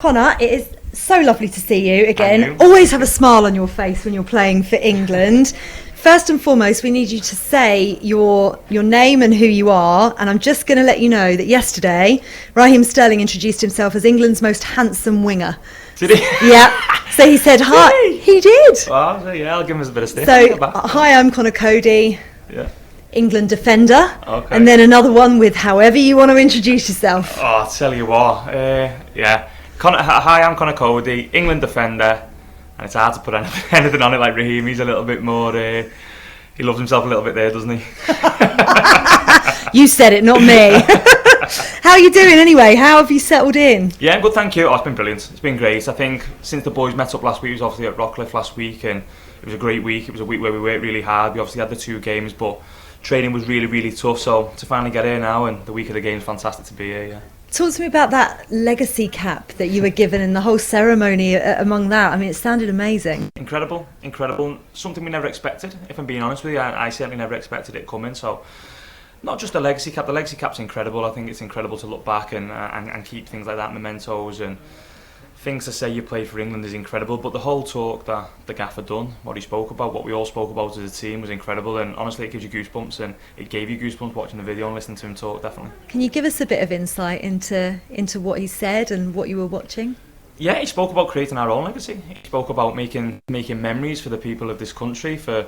Conor, it is so lovely to see you again. And you. Always have a smile on your face when you're playing for England. First and foremost, we need you to say your name and who you are. And I'm just going to let you know that yesterday, Raheem Sterling introduced himself as England's most handsome winger. Did he? Yeah. So he said, hi. He did. Well, so yeah, I'll give him a bit of stick. So, hi, I'm Conor Coady. Yeah. England defender. Okay. And then another one with however you want to introduce yourself. Oh, I'll tell you what. Yeah. Hi, I'm Conor Coady, England defender. And it's hard to put anything on it like Raheem. He's a little bit more... he loves himself a little bit there, doesn't he? You said it, not me. How are you doing anyway? How have you settled in? Yeah, good, thank you. Oh, it's been brilliant. It's been great. I think since the boys met up last week, it was obviously at Rockcliffe last week, and it was a great week. It was a week where we worked really hard. We obviously had the 2 games, but training was really, really tough. So to finally get here now, and the week of the game is fantastic to be here, yeah. Talk to me about that legacy cap that you were given and the whole ceremony among that. I mean, it sounded amazing. Incredible. Something we never expected, if I'm being honest with you. I certainly never expected it coming. So, not just the legacy cap. The legacy cap's incredible. I think it's incredible to look back and keep things like that, mementos and things to say you played for England is incredible. But the whole talk that the gaffer done, what he spoke about, what we all spoke about as a team was incredible. And honestly, it gives you goosebumps, and it gave you goosebumps watching the video and listening to him talk, definitely. Can you give us a bit of insight into what he said and what you were watching? Yeah, he spoke about creating our own legacy. He spoke about making memories for the people of this country, for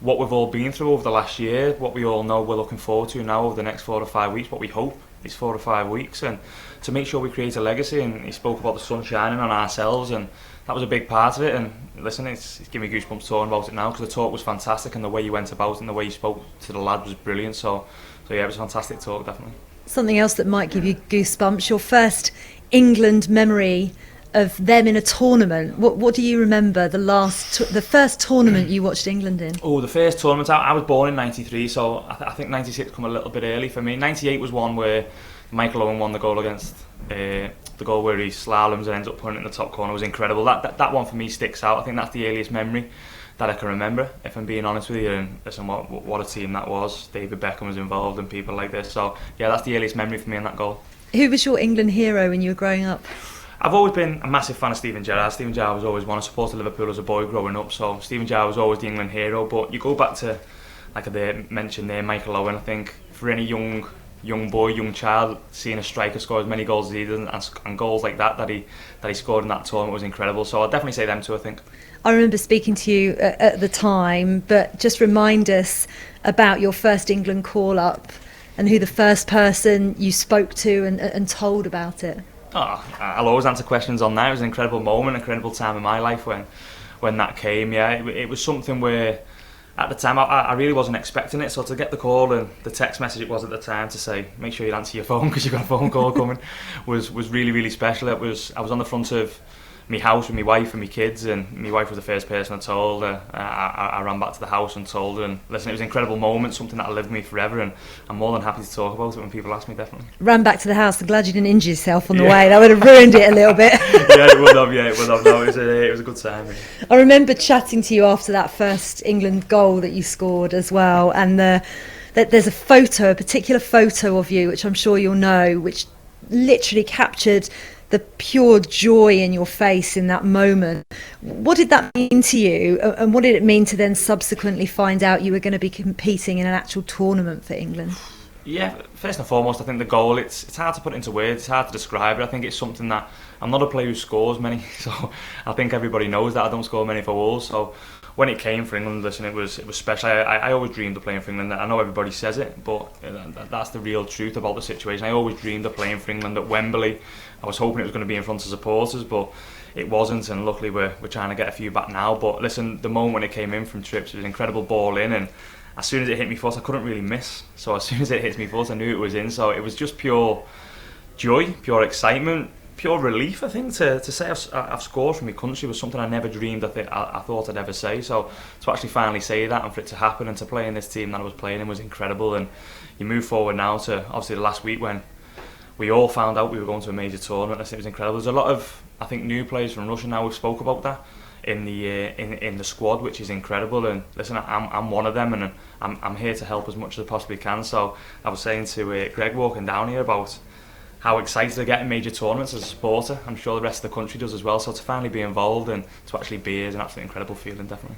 what we've all been through over the last year, what we all know we're looking forward to now over the next 4 to 5 weeks, what we hope is 4 to 5 weeks, and to make sure we create a legacy. And he spoke about the sun shining on ourselves, and that was a big part of it. And listen, it's giving me goosebumps talking about it now, because the talk was fantastic, and the way you went about it and the way you spoke to the lad was brilliant. So yeah, it was a fantastic talk, definitely. Something else that might give you goosebumps, your first England memory of them in a tournament. What do you remember the first tournament you watched England in? Oh, the first tournament, I was born in 93, so I think 96 come a little bit early for me. 98 was one where Michael Owen won the goal against the goal where he slaloms and ends up putting it in the top corner. It was incredible. That one for me sticks out. I think that's the earliest memory that I can remember, if I'm being honest with you. And listen, what a team that was. David Beckham was involved and people like this. So yeah, that's the earliest memory for me in that goal. Who was your England hero when you were growing up? I've always been a massive fan of Steven Gerrard. Steven Gerrard was always one. I supported Liverpool as a boy growing up, so Steven Gerrard was always the England hero. But you go back to, like I mentioned there, Michael Owen. I think for any young boy, young child, seeing a striker score as many goals as he did and goals like that he scored in that tournament was incredible. So I'll definitely say them two, I think. I remember speaking to you at the time, but just remind us about your first England call-up and who the first person you spoke to and told about it. Oh, I'll always answer questions on that. It was an incredible moment, an incredible time in my life when that came. Yeah, it was something where at the time I really wasn't expecting it. So to get the call and the text message it was at the time to say make sure you answer your phone because you've got a phone call coming was really, really special. I was on the front of my house with my wife and my kids, and my wife was the first person I told. I ran back to the house and told her, and listen, it was an incredible moment, something that'll live with me forever, and I'm more than happy to talk about it when people ask me, definitely. Ran back to the house. I'm glad you didn't injure yourself on the way. That would have ruined it a little bit. Yeah, it would have. No, it was a good time. Yeah. I remember chatting to you after that first England goal that you scored as well, and there's a particular photo of you, which I'm sure you'll know, which literally captured the pure joy in your face in that moment. What did that mean to you, and what did it mean to then subsequently find out you were going to be competing in an actual tournament for England? Yeah, first and foremost, I think the goal, it's hard to put into words, it's hard to describe it. I think it's something that, I'm not a player who scores many, so I think everybody knows that I don't score many for Wolves. So when it came for England, listen, it was special. I always dreamed of playing for England. I know everybody says it, but that's the real truth about the situation. I always dreamed of playing for England at Wembley. I was hoping it was going to be in front of supporters, but it wasn't, and luckily we're trying to get a few back now. But listen, the moment when it came in from trips, it was an incredible ball in, and as soon as it hit me foot, I couldn't really miss. So as soon as it hit me foot, I knew it was in. So it was just pure joy, pure excitement, pure relief. I think to say I've scored for my country was something I never dreamed I thought I'd ever say. So to actually finally say that and for it to happen and to play in this team that I was playing in was incredible. And you move forward now to obviously the last week when we all found out we were going to a major tournament. I think it was incredible. There's a lot of, I think, new players from Russia now who spoke about that in the squad, which is incredible. And listen, I'm one of them, and I'm here to help as much as I possibly can. So I was saying to Greg walking down here about how excited I get in major tournaments as a supporter. I'm sure the rest of the country does as well. So to finally be involved and to actually be here is an absolutely incredible feeling, definitely.